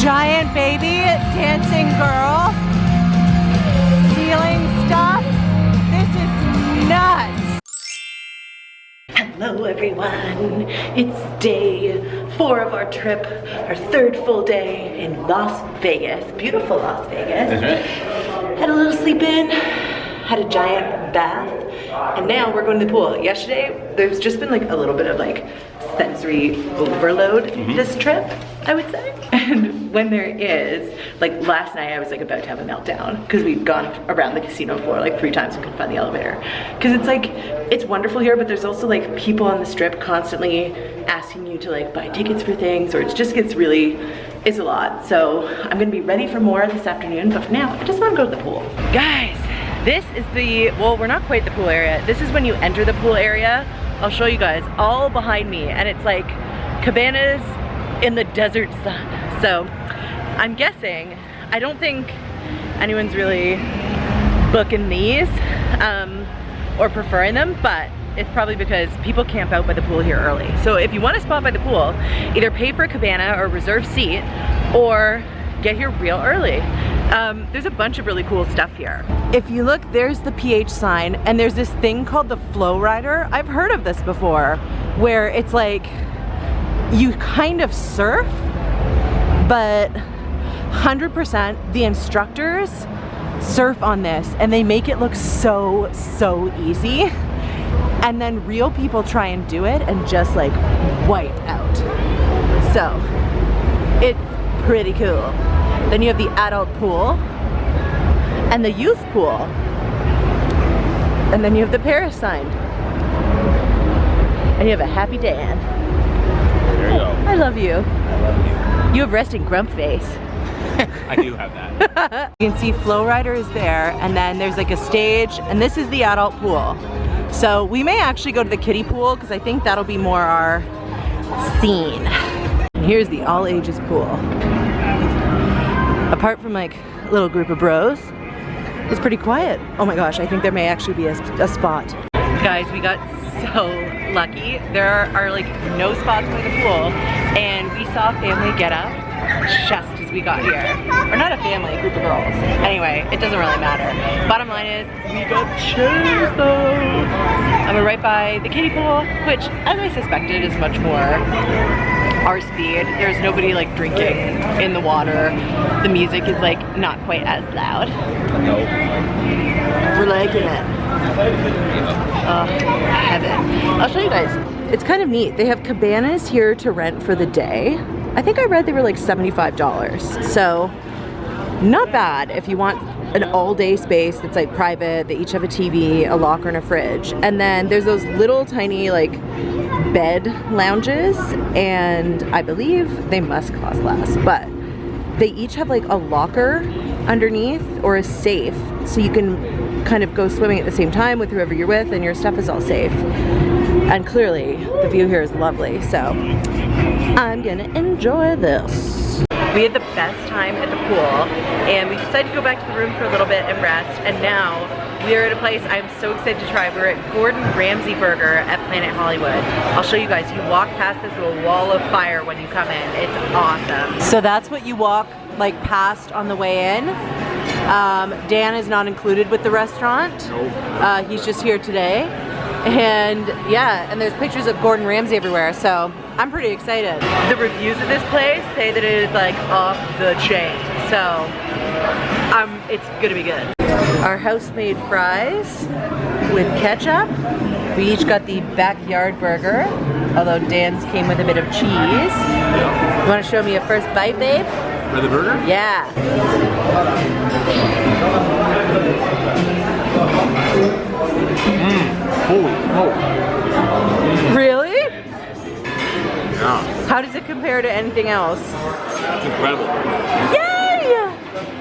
giant baby dancing girl, ceiling stuff. This is nuts. Hello everyone. It's day 4 of our trip, our 3rd full day in Las Vegas. Beautiful Las Vegas. That's right. Had a little sleep in, had a giant bath, and now we're going to the pool. Yesterday, there's just been like a little bit of like sensory overload this trip, I would say. And when there is, like last night I was like about to have a meltdown because we'd gone around the casino floor like 3 times and couldn't find the elevator. Because it's like, it's wonderful here, but there's also like people on the strip constantly asking you to like buy tickets for things, or it just gets really, it's a lot. So I'm gonna be ready for more this afternoon, but for now, I just wanna go to the pool. Guys, this is the, well, we're not quite the pool area. This is when you enter the pool area. I'll show you guys all behind me, and it's like cabanas in the desert sun. So I'm guessing, I don't think anyone's really booking these or preferring them, but it's probably because people camp out by the pool here early. So if you want a spot by the pool, either pay for a cabana or reserve seat, or get here real early. There's a bunch of really cool stuff here. If you look, there's the pH sign, and there's this thing called the flow rider. I've heard of this before, where it's like you kind of surf, but 100% the instructors surf on this, and they make it look so easy, and then real people try and do it and just like wipe out. So it's pretty cool. Then you have the adult pool and the youth pool, and then you have the Paris sign, and you have a happy Dan. There you go. I love you. I love you. You have resting grump face. I do have that. You can see flow rider is there, and then there's like a stage, and this is the adult pool. So we may actually go to the kiddie pool because I think that'll be more our scene. And here's the all ages pool. Apart from like a little group of bros, it's pretty quiet. Oh my gosh, I think there may actually be a spot. Guys, we got so lucky. There are like no spots by the pool, and we saw a family get up just as we got here. Or not a family, a group of girls. Anyway, it doesn't really matter. Bottom line is, we got chairs though. And we're right by the kiddie pool, which, as I suspected, is much more our speed. There's nobody like drinking in the water. The music is like not quite as loud. Nope. We're liking it. Oh, heaven. I'll show you guys. It's kind of neat. They have cabanas here to rent for the day. I think I read they were like $75. So not bad if you want an all-day space that's like private. They each have a TV, a locker, and a fridge. And then there's those little tiny like bed lounges, and I believe they must cost less, but they each have like a locker underneath or a safe, so you can kind of go swimming at the same time with whoever you're with, and your stuff is all safe. And clearly the view here is lovely, so I'm gonna enjoy this. We had the best time at the pool, and we decided to go back to the room for a little bit and rest, and now we are at a place I'm so excited to try. We're at Gordon Ramsey Burger at Planet Hollywood. I'll show you guys. You walk past this little wall of fire when you come in. It's awesome. So that's what you walk like past on the way in. Dan is not included with the restaurant. Nope. He's just here today. And yeah, and there's pictures of Gordon Ramsay everywhere, so I'm pretty excited. The reviews of this place say that it is like off the chain, so it's gonna be good. Our house-made fries with ketchup. We each got the backyard burger, although Dan's came with a bit of cheese. You wanna show me a first bite, babe? For the burger? Yeah. Holy smoke. Really? Yeah. How does it compare to anything else? It's incredible. Yay!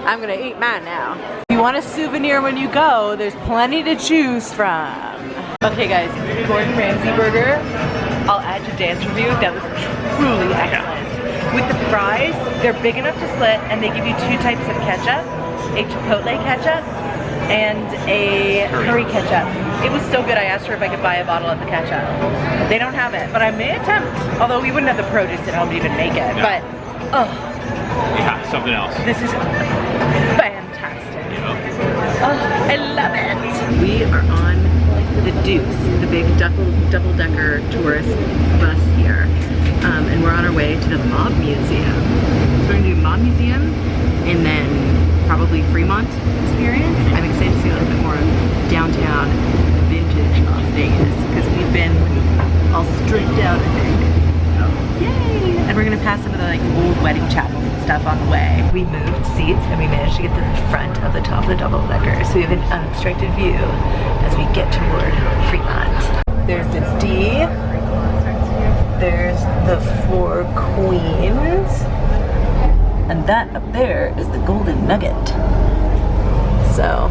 I'm gonna eat mine now. If you want a souvenir when you go, there's plenty to choose from. Okay guys, Gordon Ramsay Burger. I'll add to Dan's review. That was truly excellent. With the fries, they're big enough to split, and they give you 2 types of ketchup. A chipotle ketchup and a curry ketchup. It was so good, I asked her if I could buy a bottle of the ketchup. They don't have it, but I may attempt. Although we wouldn't have the produce at home to even make it, but, oh. Yeah. something else. This is fantastic. Oh, I love it. We are on the Deuce, the big double-decker tourist bus here. And we're on our way to the Mob Museum. So we're gonna do Mob Museum and then probably Fremont experience. I'm excited to see a little bit more downtown vintage Las Vegas because we've been all stripped out, I think. Yay! And we're gonna pass some of the like old wedding chapels and stuff on the way. We moved seats and we managed to get to the front of the top of the double-decker. So we have an unobstructed view as we get toward Fremont. There's the D. There's the Four Queens. And that up there is the Golden Nugget. So,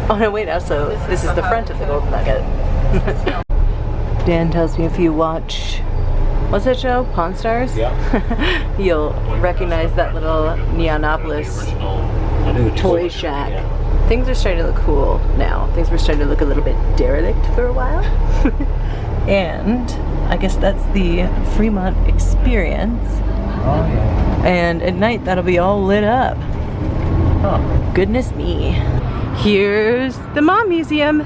oh no wait, also this is the front of the Golden Nugget. Dan tells me if you watch, what's that show? Pawn Stars? Yeah. You'll recognize that little Neonopolis toy shack. Things are starting to look cool now. Things were starting to look a little bit derelict for a while. And I guess that's the Fremont experience. Oh yeah. And at night that'll be all lit up. Oh, goodness me. Here's the Mob Museum.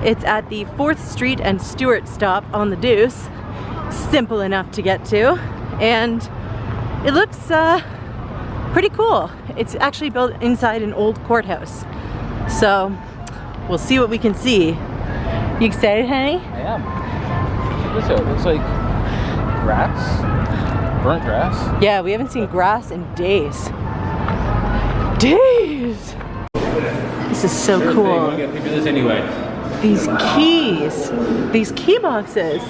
It's at the 4th Street and Stewart stop on the Deuce. Simple enough to get to. And it looks pretty cool. It's actually built inside an old courthouse. So we'll see what we can see. You excited, honey? I am. Check this out. It looks like grass. Burnt grass. Yeah, we haven't seen grass in days. Days! This is so Sure cool. thing. We'll get a picture of this anyway. These key boxes.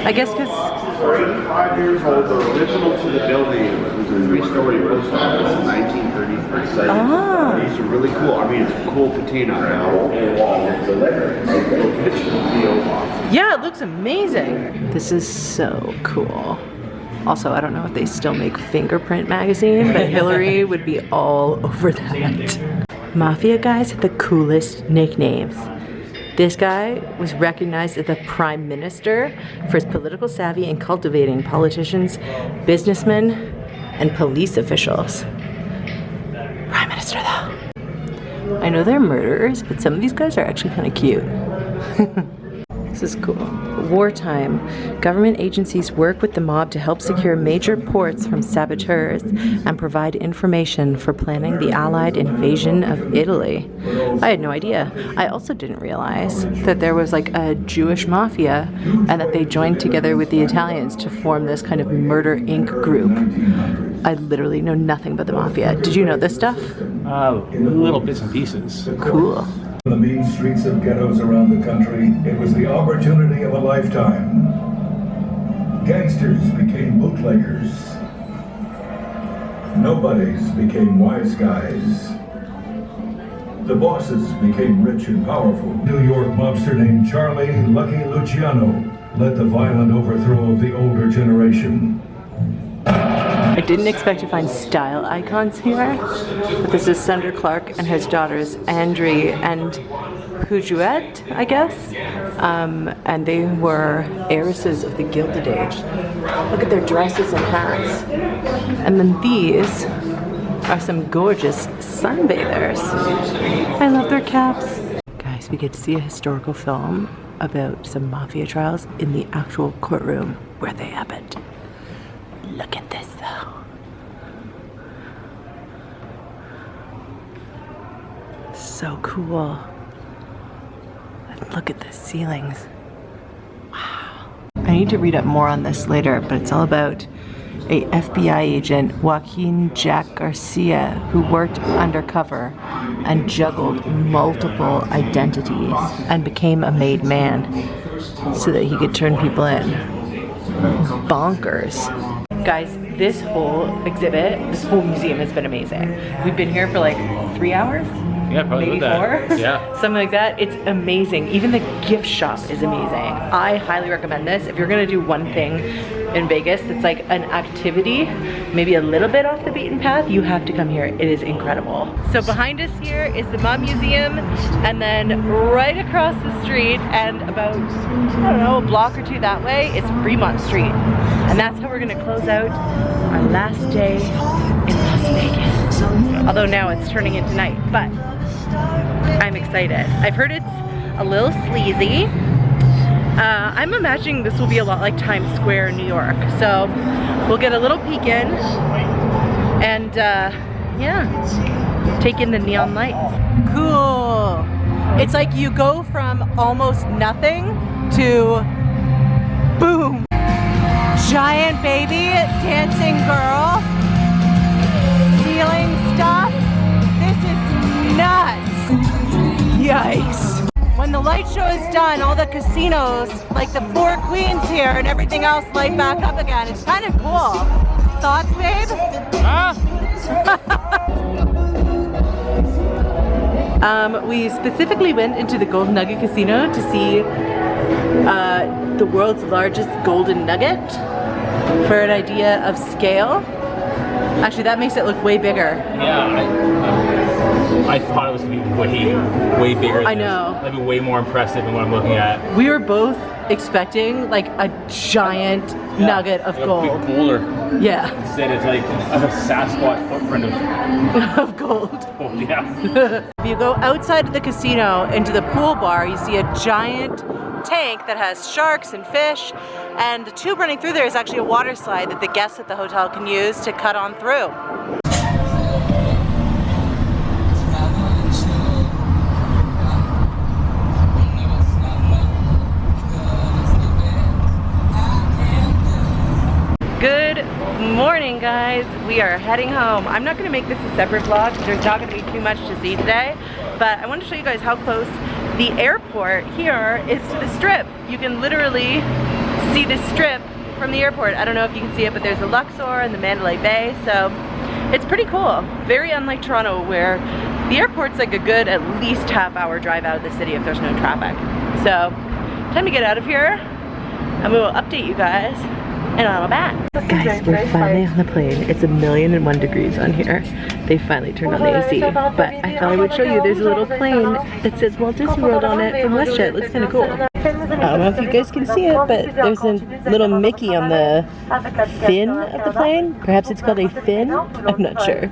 I guess because 5 years old, the original to the building. It was a 3-story post office in 1933. Ah. These are really cool. I mean, it's a cool patina now. yeah, it looks amazing. This is so cool. Also, I don't know if they still make Fingerprint magazine, but Hillary would be all over that. Mafia guys have the coolest nicknames. This guy was recognized as the Prime Minister for his political savvy in cultivating politicians, businessmen, and police officials. Prime Minister though. I know they're murderers, but some of these guys are actually kind of cute. This is cool. Wartime, government agencies work with the mob to help secure major ports from saboteurs and provide information for planning the Allied invasion of Italy. I had no idea. I also didn't realize that there was like a Jewish mafia and that they joined together with the Italians to form this kind of Murder Inc. group. I literally know nothing about the mafia. Did you know this stuff? Little bits and pieces. Cool. The mean streets of ghettos around the country, it was the opportunity of a lifetime. Gangsters became bootleggers. Nobodies became wise guys. The bosses became rich and powerful. New York mobster named Charlie Lucky Luciano led the violent overthrow of the older generation. I didn't expect to find style icons here, but this is Sandra Clark and his daughters, Andre and Juliette, I guess. And they were heiresses of the Gilded Age. Look at their dresses and hats. And then these are some gorgeous sunbathers. I love their caps. Guys, we get to see a historical film about some mafia trials in the actual courtroom where they happened. Look at this though. So cool. And look at the ceilings. Wow. I need to read up more on this later, but it's all about a FBI agent, Joaquin Jack Garcia, who worked undercover and juggled multiple identities and became a made man so that he could turn people in. Bonkers. Guys, this whole exhibit, this whole museum has been amazing. We've been here for like 3 hours? Yeah, probably maybe about 4? that. Yeah. Something like that. It's amazing. Even the gift shop is amazing. I highly recommend this. If you're gonna do one thing in Vegas that's like an activity, maybe a little bit off the beaten path, you have to come here. It is incredible. So behind us here is the Mob Museum, and then right across the street and about, I don't know, a block or 2 that way is Fremont Street. And that's how we're gonna close out our last day in Las Vegas. Although now it's turning into night, but I'm excited. I've heard it's a little sleazy. I'm imagining this will be a lot like Times Square in New York. So we'll get a little peek in and yeah, take in the neon lights. Cool. It's like you go from almost nothing to boom. Giant baby dancing girl. Ceiling stuff. This is nuts. Yikes. When the light show is done, all the casinos, like the Four Queens here and everything else light back up again. It's kind of cool. Thoughts, babe? We specifically went into the Golden Nugget Casino to see the world's largest golden nugget for an idea of scale. Actually, that makes it look way bigger. Yeah, I thought it was going to be way bigger. I know. That'd be way more impressive than what I'm looking at. We were both expecting like a giant nugget of gold. A big boulder. Yeah. Instead, it's like a Sasquatch footprint of gold. Oh, yeah. If you go outside of the casino into the pool bar, you see a giant tank that has sharks and fish, and the tube running through there is actually a water slide that the guests at the hotel can use to cut on through. Good morning, guys. We are heading home. I'm not going to make this a separate vlog. There's not going to be too much to see today, but I want to show you guys how close the airport here is to the Strip. You can literally see the Strip from the airport. I don't know if you can see it, but there's the Luxor and the Mandalay Bay, so it's pretty cool. Very unlike Toronto, where the airport's like a good at least half-hour drive out of the city if there's no traffic. So, time to get out of here, and we will update you guys in a little bit. Guys, we're finally on the plane. It's 1,000,001 degrees on here. They finally turned on the AC, but I thought I would show you. There's a little plane that says Walt Disney World on it from WestJet. It looks kind of cool. I don't know if you guys can see it, but there's a little Mickey on the fin of the plane. Perhaps it's called a fin? I'm not sure.